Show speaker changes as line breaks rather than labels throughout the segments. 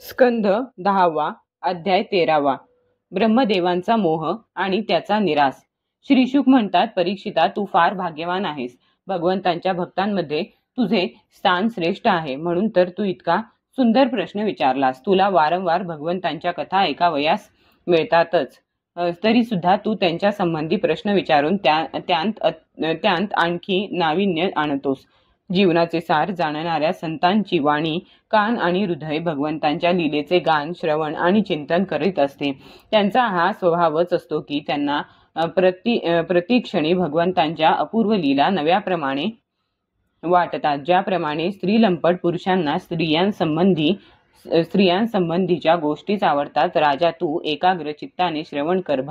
स्कंध 10वा अध्याय 13वा ब्रह्मदेवांचा मोह आणि त्याचा निराश. श्रीशुक म्हणतात, परीक्षिता, तू फार भाग्यवान आहेस. भगवंतांच्या भक्तांमध्ये तुझे स्थान श्रेष्ठ आहे. म्हणून तर तू इतका सुंदर प्रश्न विचारलास. तुला वारंवार भगवंतांच्या कथा ऐकावयास मिळतातच, तरी सुद्धा तू त्यांच्या संबंधी प्रश्न विचारून त्यांत आणखी नाविन्य आणतोस. जीवनाचे सार जाणणाऱ्या संतांची वाणी, कान आणि हृदय भगवंतांच्या लीलेचे गान, श्रवण आणि चिंतन करीत असते. त्यांचा हा स्वभावच असतो की त्यांना प्रतिक्षणी भगवंतांच्या अपूर्व लीला नव्याप्रमाणे वाटतात. ज्याप्रमाणे स्त्रीलंपट पुरुषांना स्त्रियांसंबंधीच्या गोष्टीच आवडतात. राजा, तू एकाग्र चित्ताने श्रवण कर.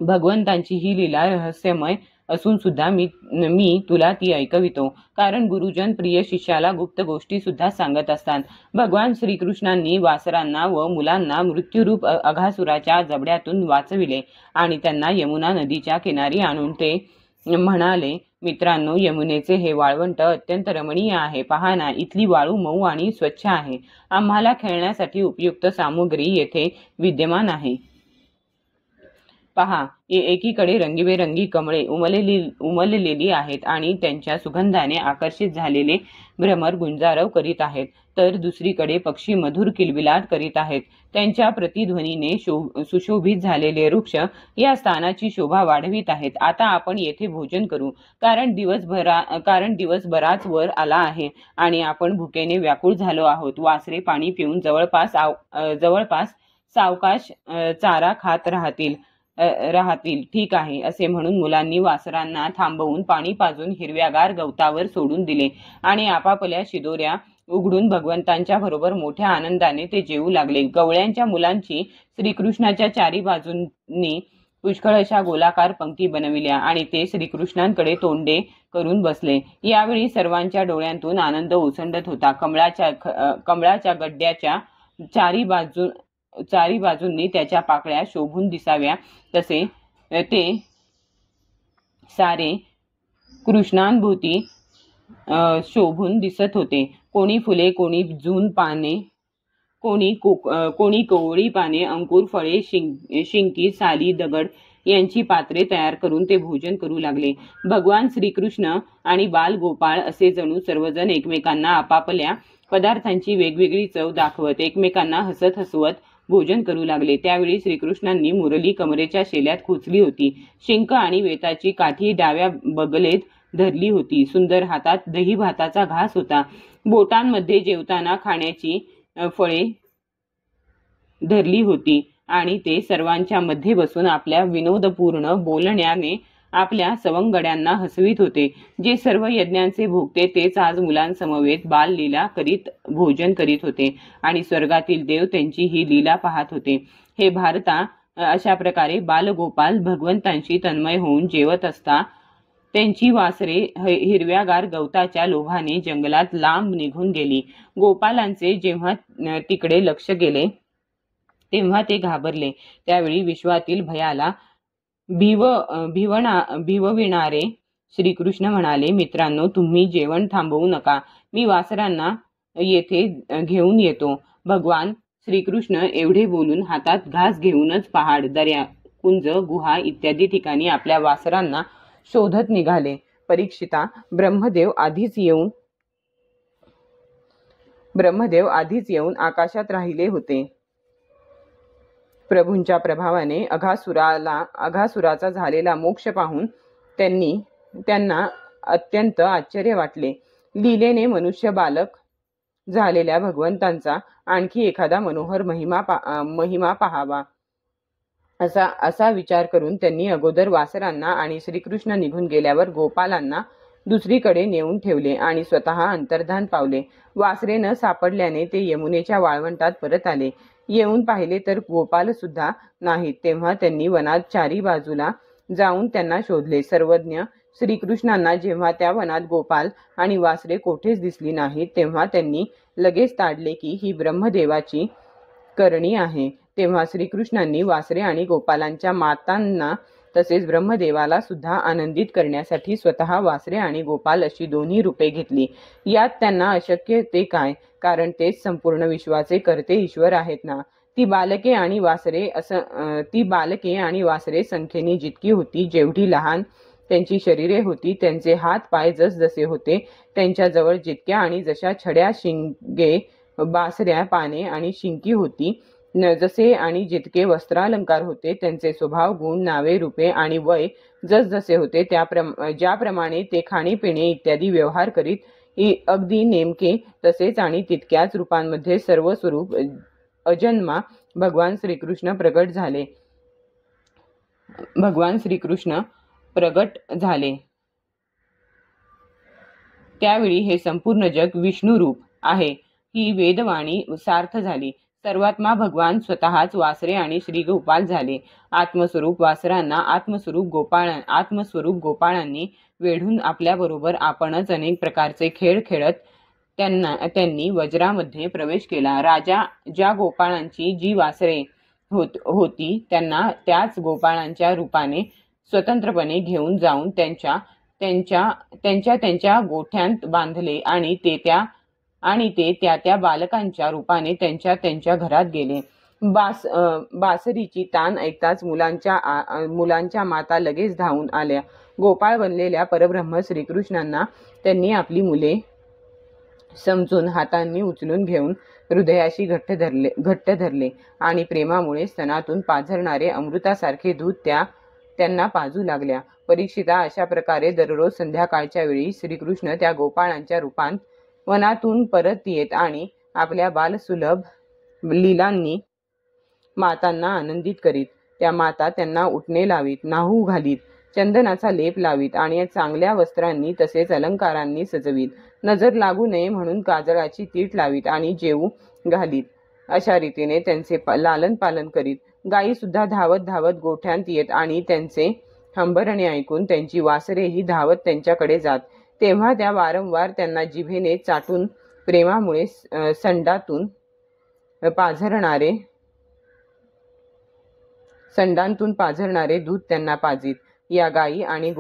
भगवंतांची ही लीला रहस्यमय असून सुद्धा मी तुला ती ऐकवितो, कारण गुरुजन प्रिय शिष्याला गुप्त गोष्टी सुद्धा सांगत असतात. भगवान श्रीकृष्णांनी वासरांना व मुलांना मृत्यूरूप अघासुराच्या जबड्यातून वाचविले आणि त्यांना यमुना नदीच्या किनारी आणून ते म्हणाले, मित्रांनो, यमुनेचे हे वाळवंट अत्यंत रमणीय आहे. पहा ना, इथली वाळू मऊ आणि स्वच्छ आहे. आम्हाला खेळण्यासाठी उपयुक्त सामुग्री येथे विद्यमान आहे. पहा, एकीकडे रंगीबेरंगी कमळे उमललेली आहेत आणि त्यांच्या सुगंधाने आकर्षित झालेले भ्रमर गुंजारव करीत आहेत, तर दुसरीकडे पक्षी मधुर किलबिलाट करीत आहेत. त्यांच्या प्रतिध्वनीने सुशोभित झालेले वृक्ष या स्थानाची शोभा वाढवित आहेत. आता आपण येथे भोजन करू, कारण दिवस बराच वर आला आहे आणि आपण भुकेने व्याकुळ झालो आहोत. वासरे पाणी पिऊन जवळपास सावकाश चारा खात राहतील. ठीक आहे, असे म्हणून मुलांनी वासरांना थांबवून पाणी पाजून हिरव्यागार गवतावर सोडून दिले आणि आपापल्या शिदोऱ्या उघडून भगवंतांच्या बरोबर मोठ्या आनंदाने ते जेवू लागले. गवळ्यांच्या मुलांची श्रीकृष्णाच्या चारी बाजूंनी पुष्कळ अशा गोलाकार पंक्ती बनविल्या आणि ते श्रीकृष्णांकडे तोंडे करून बसले. यावेळी सर्वांच्या डोळ्यांतून आनंद ओसंडत होता. कमळाच्या गड्ड्याच्या चारी बाजूंनी त्याच्या पाकळ्या शोभून दिसाव्या तसे ते सारे कृष्णांभोवती शोभून दिसत होते. कोणी फुले, कोणी जून पाने, कोणी कोवळी पाने, अंकुर, फळे, शिंकी, साली, दगड यांची पात्रे तयार करून ते भोजन करू लागले. भगवान श्रीकृष्ण आणि बाल गोपाळ असे जणू सर्वजण एकमेकांना आपापल्या पदार्थांची वेगवेगळी चव दाखवत एकमेकांना हसत हसवत भोजन करू लागले. त्यावेळी श्रीकृष्णांनी मुरली कमरेच्या शेल्यात खोचली होती. शिंक आणि वेताची काठी डाव्या बगलेत धरली होती. सुंदर हातात दही भाताचा घास होता. बोटांमध्ये जेवताना खाण्याची फळे धरली होती आणि ते सर्वांच्या मध्ये बसून आपल्या विनोदपूर्ण बोलण्याने आपल्या सवंगड्यांना हसवीत होते. जे सर्व यज्ञांचे भोगते तेच आज मुलांसमवेत बाललीला करीत भोजन करीत होते आणि स्वर्गातील देव त्यांची ही लीला पाहत होते. हे भारता, अशा प्रकारे बालगोपाल भगवंतांशी तन्मय होऊन जेवत असता त्यांची वासरे हिरव्यागार गवताच्या लोभाने जंगलात लांब निघून गेली. गोपालांचे जेव्हा तिकडे लक्ष गेले तेव्हा ते घाबरले. त्यावेळी विश्वातील भयाला भिवविणारे श्रीकृष्ण म्हणाले, मित्रांनो, तुम्ही जेवण थांबवू नका. मी वासरांना येथे घेऊन येतो. भगवान श्रीकृष्ण एवढे बोलून हातात घास घेऊनच पहाड, दऱ्या, कुंज, गुहा इत्यादी ठिकाणी आपल्या वासरांना शोधत निघाले. परीक्षिता, ब्रह्मदेव आधीच येऊन आकाशात राहिले होते. प्रभूंच्या प्रभावाने अघासुराचा झालेला मोक्ष पाहून त्यांना अत्यंत आश्चर्य वाटले. लीलेने मनुष्य बालक झालेल्या भगवंतांचा आणखी एखादा मनोहर महिमा पाहावा असा विचार करून त्यांनी अगोदर वासरांना आणि श्रीकृष्ण निघून गेल्यावर गोपालांना दुसरीकडे नेऊन ठेवले आणि स्वतः अंतर्धान पावले. वासरे न सापडल्याने ते यमुनेच्या वाळवंटात परत आले. येऊन पाहिले तर गोपाल सुद्धा नाहीत. तेव्हा त्यांनी वनात चारी बाजूला जाऊन त्यांना शोधले. सर्वज्ञ श्रीकृष्णांना जेव्हा त्या वनात गोपाल आणि वासरे कोठेच दिसली नाहीत तेव्हा त्यांनी लगेच ताडले की ही ब्रह्मदेवाची करणी आहे. तेव्हा श्रीकृष्णांनी वासरे आणि गोपालांच्या मातांना तसेच ब्रह्मदेवाला सुद्धा आनंदित करण्यासाठी स्वतः वासरे आणि गोपाल अशी दोन्ही रूपे घेतली. यात त्यांना अशक्य ते काय, कारण तेच संपूर्ण विश्वाचे कर्ते ईश्वर आहेत ना. ती बालके आणि वासरे संख्येने जितकी होती, जेवढी लहान त्यांची शरीरे होती, त्यांचे हात पाय जसजसे होते, त्यांच्याजवळ जितक्या आणि जशा छड्या, शिंगे, बासऱ्या, पाने आणि शिंकी होती, जसे आणि जितके वस्त्रालंकार होते, त्यांचे स्वभाव, गुण, नावे, रूपे आणि वय जसजसे होते, ज्याप्रमाणे ते खाणे-पिणे इत्यादी व्यवहार करीत अगदी नेमके तसेच आणि तितक्याच रूपांमध्ये सर्व स्वरूप अजन्मा भगवान श्रीकृष्ण प्रगट झाले. त्यावेळी हे संपूर्ण जग विष्णू रूप आहे ही वेदवाणी सार्थ झाली. सर्वात्मा भगवान स्वतःच वासरे आणि श्रीगोपाल झाले. आत्मस्वरूप वासरांना आत्मस्वरूप गोपाळांनी वेढून आपल्याबरोबर आपणच अनेक प्रकारचे खेळ खेळत त्यांनी वज्रामध्ये प्रवेश केला. राजा ज्या गोपाळांची जी वासरे होती त्यांना त्याच गोपाळांच्या रूपाने स्वतंत्रपणे घेऊन जाऊन त्यांच्या गोठ्यांत बांधले आणि ते त्या बालकांच्या रूपाने त्यांच्या घरात गेले. बासरीची तान ऐकताच मुलांच्या माता लगेच धावून आल्या. गोपाळ बनलेल्या परब्रह्म श्रीकृष्णांना त्यांनी आपली मुले समजून हातांनी उचलून घेऊन हृदयाशी घट्ट धरले आणि प्रेमामुळे स्तनातून पाझरणारे अमृतासारखे दूध त्यांना पाजू लागल्या. परीक्षिता, अशा प्रकारे दररोज संध्याकाळच्या वेळी श्रीकृष्ण त्या गोपाळांच्या रूपांत वनातून परत येत आणि आपल्या बालसुलभ लीलांनी मातांना आनंदित करीत. त्या माता त्यांना उटणे लावीत, नाहू घालीत, चंदनाचा लेप लावीत आणि चांगल्या वस्त्रांनी तसेच अलंकारांनी सजवीत. नजर लागू नये म्हणून काजळाची तीट लावीत आणि जेवू घालीत. अशा रीतीने त्यांचे लालन पालन करीत. गायी सुद्धा धावत धावत गोठ्यांत येत आणि त्यांचे हंबरणे ऐकून त्यांची वासरेही धावत त्यांच्याकडे जात. तेव्हा त्या वारंवार त्यांना जिभेने चाटून प्रेमामुळे संडातून पाझरणारे दूध त्यांना पाजीत. या गायी आणि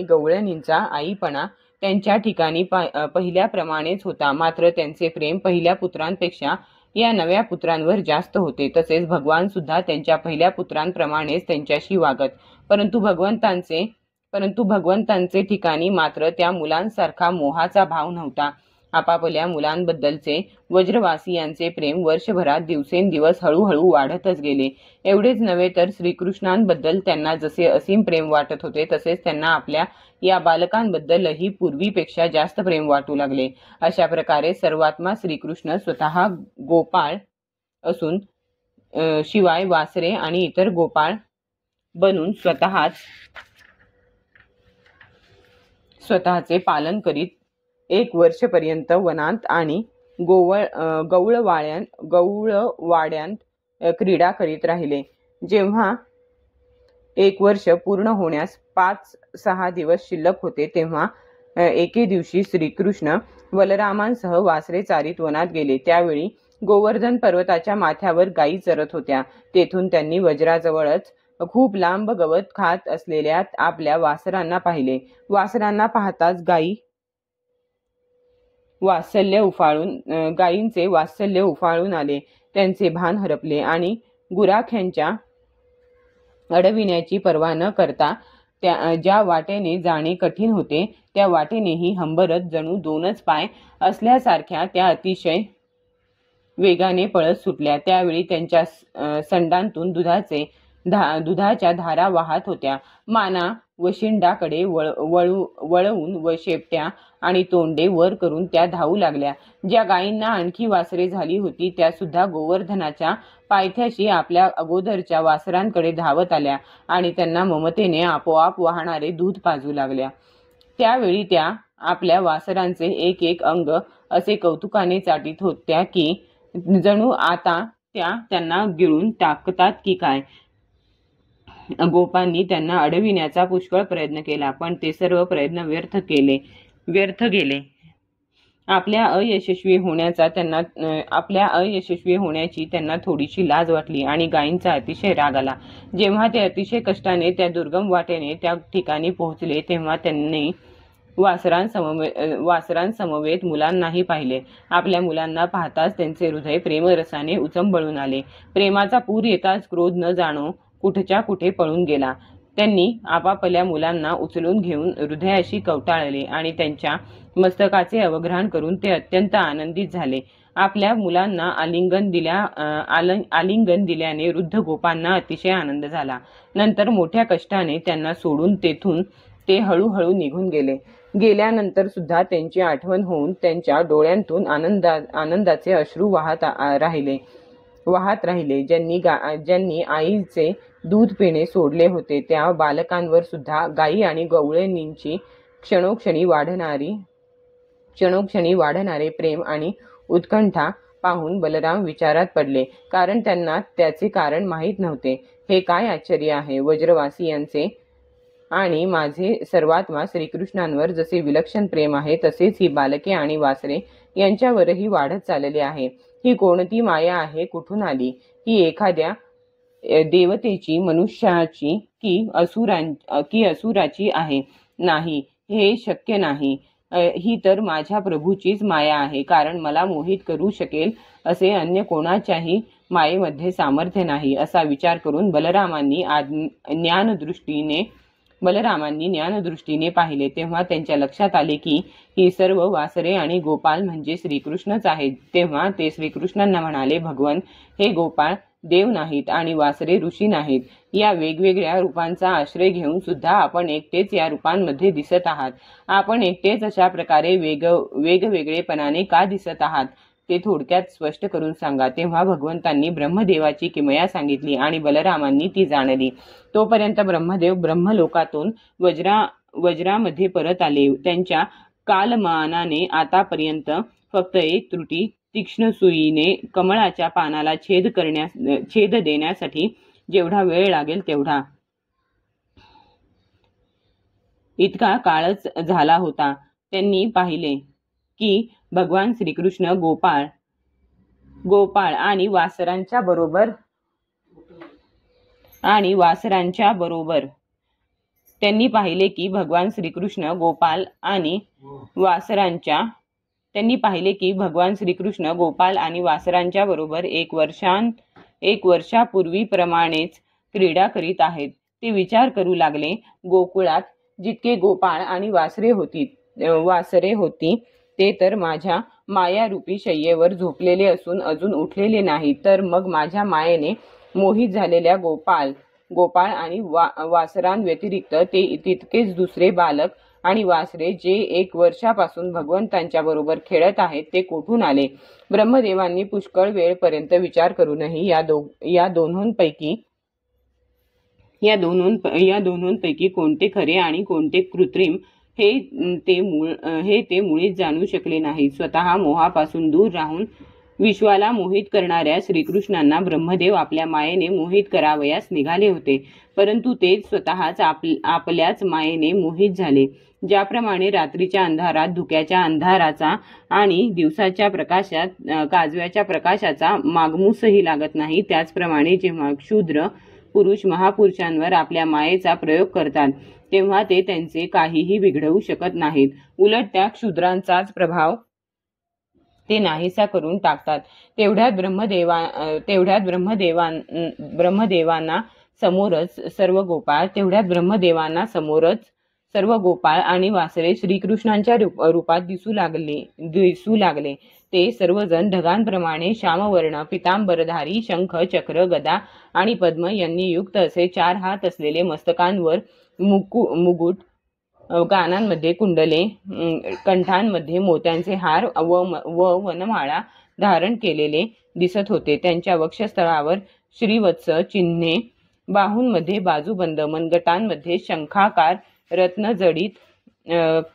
गवळणींचा आईपणा त्यांच्या ठिकाणी पहिल्याप्रमाणेच होता, मात्र त्यांचे प्रेम पहिल्या पुत्रांपेक्षा या नव्या पुत्रांवर जास्त होते. तसेच भगवान सुद्धा त्यांच्या पहिल्या पुत्रांप्रमाणेच त्यांच्याशी वागत. परंतु भगवंतांचे ठिकाणी मात्र त्या मुलांसारखा मोहाचा भाव नव्हता. आपापल्या मुलांबद्दलचे व्रजवासियांचे प्रेम वर्षभरात दिवसेंदिवस हळूहळू वाढतच गेले. एवढेच नव्हे तर श्रीकृष्णांबद्दल त्यांना जसे असीम प्रेम वाटत होते, तसेच त्यांना आपल्या या बालकांबद्दलही पूर्वीपेक्षा जास्त प्रेम वाटू लागले. अशा प्रकारे सर्वात्मा श्रीकृष्ण स्वतः गोपाळ असून शिवाय वासरे आणि इतर गोपाळ बनून स्वतःचे पालन करीत 1 वर्षपर्यंत वनांत आणि गवळवाड्यांत क्रीडा करीत राहिले. जेव्हा 1 वर्ष पूर्ण होण्यास 5-6 दिवस शिल्लक होते, तेव्हा एके दिवशी श्रीकृष्ण बलरामांसह वासरे चारीत वनात गेले. त्यावेळी गोवर्धन पर्वताच्या माथ्यावर गायी चरत होत्या. तेथून त्यांनी वज्राजवळच खूप लांब गवत खात असलेल्या आपल्या वासरांना पाहिले. वासरांना पाहताच गायींचे वात्सल्य उफाळून आले. त्यांचे भान हरपले आणि गुराख्यांच्या अडविण्याची पर्वा न करता ज्या वाटेने जाणे कठीण होते, त्या वाटेनेही हंबरत जणू 2च पाय असल्यासारख्या त्या अतिशय वेगाने पळत सुटल्या. त्यावेळी त्यांच्या संडांतून दुधाच्या धारा वाहत होत्या. माना वशिंडाकडे वळवून व शेपट्या आणि तोंडे वर करून त्या धावू लागल्या. ज्या गायींना आणखी वासरे झाली होती, त्या सुद्धा गोवर्धनाच्या पायथ्याशी आपल्या अगोदरच्या वासरांकडे धावत आल्या आणि त्यांना ममतेने आपोआप वाहणारे दूध पाजू लागल्या. त्यावेळी त्या आपल्या वासरांचे एक एक अंग असे कौतुकाने चाटीत होत्या की जणू आता त्यांना गिळून टाकतात की काय. गोपांनी त्यांना अडविण्याचा पुष्कळ प्रयत्न केला, पण ते सर्व प्रयत्न व्यर्थ गेले. आपल्या अयशस्वी होण्याची त्यांना थोडीशी लाज वाटली आणि गायींचा अतिशय राग आला. जेव्हा ते अतिशय कष्टाने त्या दुर्गम वाटेने त्या ठिकाणी पोहोचले तेव्हा त्यांनी वासरांसमवेत मुलांनाही पाहिले. आपल्या मुलांना पाहताच त्यांचे हृदय प्रेमरसाने उचंबळून आले. प्रेमाचा पूर येताच क्रोध न जाणो कुठच्या कुठे पळून गेला. त्यांनी आपापल्या मुलांना उचलून घेऊन हृदयाशी कवटाळले आणि त्यांच्या मस्तकाचे अवघ्राण करून ते अत्यंत आनंदित झाले. आपल्या मुलांना आलिंगन दिल्याने वृद्ध गोपांना अतिशय आनंद झाला. नंतर मोठ्या कष्टाने त्यांना सोडून तेथून ते हळूहळू निघून गेले. गेल्यानंतर सुद्धा त्यांची आठवण होऊन त्यांच्या डोळ्यांतून आनंदाचे अश्रू वाहत राहिले. ज्यांनी आईचे दूध पिणे सोडले होते त्या बालकांवर सुद्धा गायी आणि गवळणींची क्षणोक्षणी वाढणारे प्रेम आणि उत्कंठा पाहून बलराम विचारात पडले, कारण त्यांना त्याचे कारण माहीत नव्हते. हे काय आश्चर्य आहे! वज्रवासी यांचे आणि माझे सर्वात्मा श्रीकृष्णांवर जसे विलक्षण प्रेम आहे तसेच ही बालके आणि वासरे यांच्यावरही वाढत चालले आहे. ही कोणती माया आहे, कुठून आली? ही एखाद्या देवतेची, मनुष्याची की असुराची आहे? नाही, हे शक्य नाही. ही तर माझ्या प्रभूचीच माया आहे, कारण मला मोहित करू शकेल असे अन्य कोणाच्याही मायेमध्ये सामर्थ्य नाही. असा विचार करून बलरामांनी ज्ञानदृष्टीने पाहिले तेव्हा त्यांच्या लक्षात आले की ही सर्व वासरे आणि गोपाळ म्हणजे श्रीकृष्णच आहेत. तेव्हा ते श्रीकृष्णांना म्हणाले, भगवन, हे गोपाळ देव नाहीत आणि वासरे ऋषी नाहीत. या वेगवेगळ्या रूपांचा आश्रय घेऊन सुद्धा आपण एकटेच या रूपांमध्ये दिसत आहात. आपण एकटेच अशा प्रकारे वेगवेगळेपणाने का दिसत आहात ते थोडक्यात स्पष्ट करून सांगा. तेव्हा भगवंतांनी ब्रह्मदेवाची किमया सांगितली आणि बलरामांनी ती जाणली. तोपर्यंत ब्रह्मदेव ब्रह्मलोकातून वज्रामध्ये परत आले. त्यांच्या कालमानाने आतापर्यंत फक्त एक त्रुटी तीक्ष्ण सुईने कमळाच्या पानाला छेद देण्यासाठी जेवढा वेळ लागेल तेवढा इतका काळच झाला होता. त्यांनी पाहिले की भगवान श्रीकृष्ण गोपाळ आणि वासरांच्या बरोबर त्यांनी पाहिले की भगवान श्रीकृष्ण गोपाळ आणि वासरांच्या बरोबर एक वर्षापूर्वीप्रमाणेच क्रीडा करीत आहेत. ते विचार करू लागले, गोकुळात जितके गोपाळ आणि वासरे होती ते तर माझ्या मायारूपी शय्येवर झोपलेले असून अजून उठलेले नाही, तर मग माझ्या मायेने मोहित झालेल्या गोपाळ आणि वासरांव्यतिरिक्त ते तितकेच दुसरे बालक आणि वासरे जे 1 वर्षापासून भगवंतांच्या बरोबर खेळत आहेत ते कोठून आले? ब्रह्मदेवांनी पुष्कळ वेळपर्यंत विचार करूनही या दोन्हींपैकी कोणते खरे आणि कोणते कृत्रिम हे ते मुळीच जाणू शकले नाही. स्वतः मोहापासून दूर राहून विश्वाला मोहित करणाऱ्या श्रीकृष्णांना ब्रह्मदेव आपल्या मायेने मोहित करावयास निघाले होते, परंतु ते स्वतःच आपल्याच मायेने मोहित झाले. ज्याप्रमाणे रात्रीच्या अंधारात धुक्याच्या अंधाराचा आणि दिवसाच्या प्रकाशात काजव्याच्या प्रकाशाचा मागमूसही लागत नाही, त्याचप्रमाणे जेव्हा क्षुद्र पुरुष महापुरुषांवर आपल्या मायेचा प्रयोग करतात तेव्हा ते त्यांचे काहीही बिघडवू शकत नाहीत. उलट त्या क्षुद्रांचाच प्रभाव ते नाहीसा करून टाकतात. तेवढ्यात ब्रह्मदेवांना समोरच सर्व गोपाळ आणि वासरे श्रीकृष्णांच्या रूपात दिसू लागले. ते सर्वजण ढगांप्रमाणे श्यामवर्ण पितांबरधारी, शंख, चक्र, गदा आणि पद्म यांनी युक्त असे 4 हात असलेले, मस्तकांवर मुकुट, कानांमध्ये कुंडले, कंठांमध्ये मोत्यांचे हार व वनमाळा धारण केलेले दिसत होते. त्यांच्या वक्षस्थळावर श्रीवत्स चिन्हे, बाहूंमध्ये बाजूबंद, मनगटांमध्ये शंखाकार रत्नजडित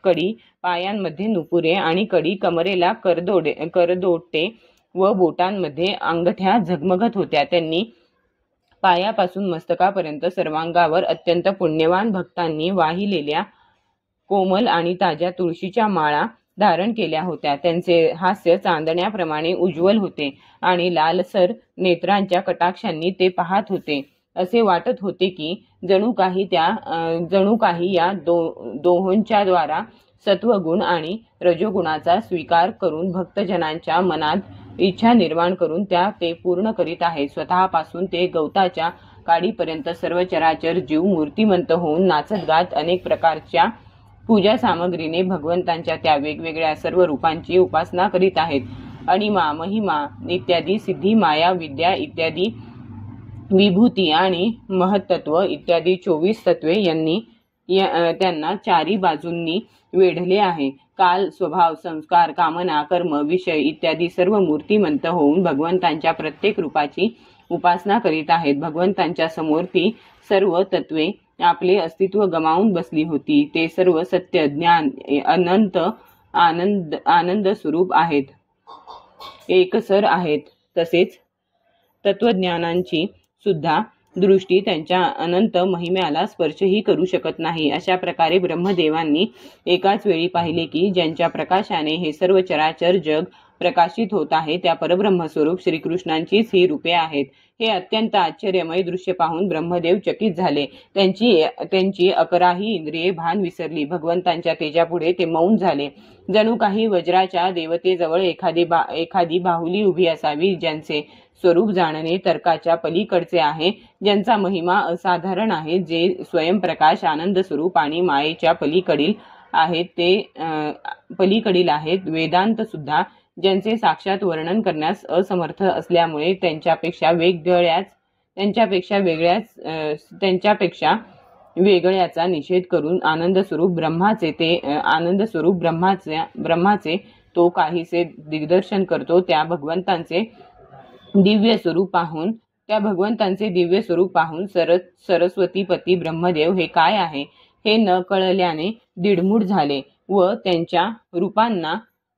कडी, पायांमध्ये नुपुरे आणि कडी, कमरेला करदोटे व बोटांमध्ये अंगठ्या झगमगत होत्या. त्यांनी पायापासून मस्तकापर्यंत सर्वांगावर अत्यंत पुण्यवान भक्तांनी वाहिलेल्या कोमल आणि ताज्या तुळशीच्या माळा धारण केल्या होत्या. त्यांचे हास्य चांदण्याप्रमाणे उज्ज्वल होते आणि लालसर नेत्रांच्या कटाक्षांनी ते पाहत होते. असे वाटत होते की जणू काही या दोहोंच्या द्वारा सत्वगुण आणि रजोगुणाचा स्वीकार करून भक्तजनांच्या मनात इच्छा निर्माण करून त्या ते पूर्ण करीत आहेत. स्वतःपासून ते गवताच्या काडीपर्यंत सर्व चराचर जीव मूर्तिमंत होऊन नाचत गात अनेक प्रकारच्या पूजा सामग्रीने भगवंतांच्या त्या वेगवेगळ्या सर्व रूपांची उपासना करीत आहेत. अणिमा, महिमा इत्यादी सिद्धी, माया, विद्या इत्यादी विभूती आणि महत्त्व इत्यादी 24 तत्वे त्यांना चारी बाजूंनी वेढले आहे. काल, स्वभाव, संस्कार, कामना, कर्म, विषय इत्यादी सर्व मूर्तिमंत होऊन भगवंतांच्या प्रत्येक रूपाची उपासना करीत आहेत. भगवंतांच्या समोर ती सर्व तत्वे आपले अस्तित्व गमावून बसली होती. ते सर्व सत्य, ज्ञान, अनंत आनंद स्वरूप आहेत, एकसर आहेत. तसेच तत्वज्ञानांची सुद्धा दृष्टी त्यांच्या अनंत महिम्याला स्पर्शही करू शकत नाही. अशा प्रकारे ब्रह्मदेवांनी एकाच वेळी पाहिले की ज्यांच्या प्रकाशाने हे सर्व चराचर जग प्रकाशित होत आहे त्या परब्रह्मस्वरूप श्रीकृष्णांचीच ही रूपे आहेत. हे अत्यंत आश्चर्यमय दृश्य पाहून ब्रह्मदेव चकित झाले. त्यांची 11ही इंद्रिये भान विसरली. भगवंतांच्या तेजापुढे ते मौन झाले. जणू काही वज्राच्या देवतेजवळ एखादी बाहुली उभी असावी, ज्यांचे स्वरूप जाणणे तर्काच्या पलीकडचे आहे, ज्यांचा महिमा असाधारण आहे, जे स्वयंप्रकाश आनंद स्वरूप आणि मायेच्या पलीकडील आहेत. वेदांत सुद्धा ज्यांचे साक्षात वर्णन करण्यास असमर्थ असल्यामुळे त्यांच्यापेक्षा वेगळ्याचा निषेध करून आनंद स्वरूप ब्रह्माचे तो काहीसे दिग्दर्शन करतो. त्या भगवंतांचे दिव्य स्वरूप पाहून सरस्वतीपती ब्रह्मदेव हे काय आहे हे न कळल्याने दिडमूड झाले व त्यांच्या रूपांना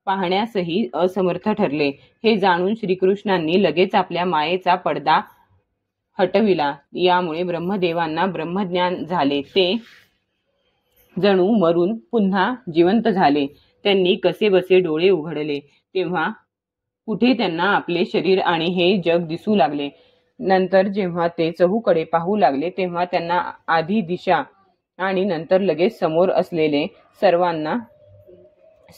पाहण्यासही असमर्थ ठरले. हे जाणून श्रीकृष्णांनी लगेच आपल्या मायेचा पडदा हटविला. यामुळे ब्रह्मदेवांना ब्रह्मज्ञान झाले. ते जणू मरून पुन्हा जिवंत झाले. त्यांनी कसेबसे डोळे उघडले तेव्हा कुठे त्यांना आपले शरीर आणि हे जग दिसू लागले. नंतर जेव्हा ते चहूकडे पाहू लागले तेव्हा त्यांना आधी दिशा आणि नंतर लगेच समोर असलेले सर्वांना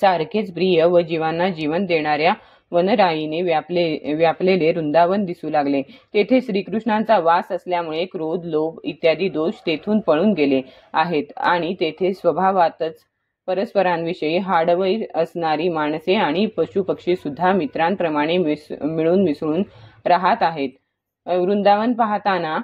सारखेच प्रिय व जीवांना जीवन देणाऱ्या वनराईने व्यापलेले वृंदावन दिसू लागले. तेथे श्रीकृष्णांचा वास असल्यामुळे क्रोध, लोभ इत्यादी दोष तेथून पळून गेले आहेत आणि तेथे स्वभावातच परस्परांविषयी हाडवैर असणारी माणसे आणि पशुपक्षी सुद्धा मित्रांप्रमाणे मिळून मिसळून राहत आहेत. वृंदावन पाहताना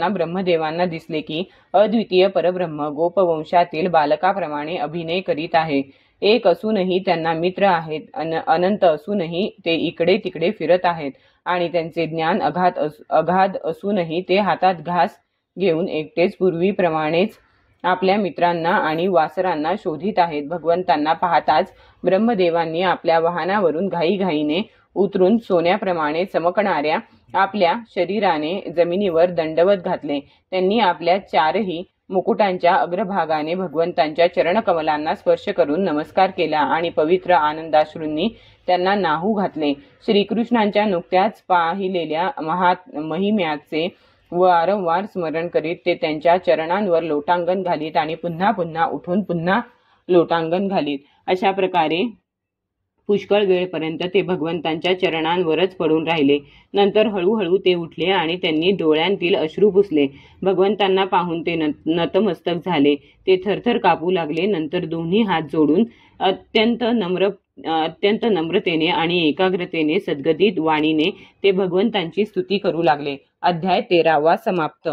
ब्रह्मदेवांना दिसले की अद्वितीय परब्रह्म गोपवंशातील बालकाप्रमाणे अभिनय करीत आहे. एक असूनही त्यांना मित्र आहेत, अनंत असूनही ते इकडे तिकडे फिरत आहेत आणि त्यांचे ज्ञान अगाध असूनही ते हातात घास घेऊन एकटेच पूर्वीप्रमाणेच आपल्या मित्रांना आणि वासरांना शोधित आहेत. भगवंतांना पाहताच ब्रह्मदेवांनी आपल्या वाहनावरून घाईघाईने उतरून सोन्याप्रमाणे चमकणाऱ्या आपल्या शरीराने जमिनीवर दंडवत घातले. त्यांनी आपल्या चारही मुकुटांच्या अग्रभागाने भगवंतांच्या चरणकमलांना स्पर्श करून नमस्कार केला आणि पवित्र आनंदाश्रूंनी त्यांना न्हाऊ घातले. श्रीकृष्णांच्या नुकत्याच पाहिलेल्या महिम्याचे वारंवार स्मरण करीत ते त्यांच्या चरणांवर लोटांगण घालीत आणि पुन्हा पुन्हा उठून पुन्हा लोटांगण घालीत. अशा प्रकारे पुष्कळ वेळपर्यंत ते भगवंतांच्या चरणांवरच पडून राहिले. नंतर हळूहळू ते उठले आणि त्यांनी डोळ्यांतील अश्रू पुसले. भगवंतांना पाहून ते नतमस्तक झाले. ते थरथर कापू लागले. नंतर दोन्ही हात जोडून अत्यंत नम्रतेने आणि एकाग्रतेने सद्गदित वाणीने ते भगवंतांची स्तुती करू लागले. अध्याय 13 समाप्त.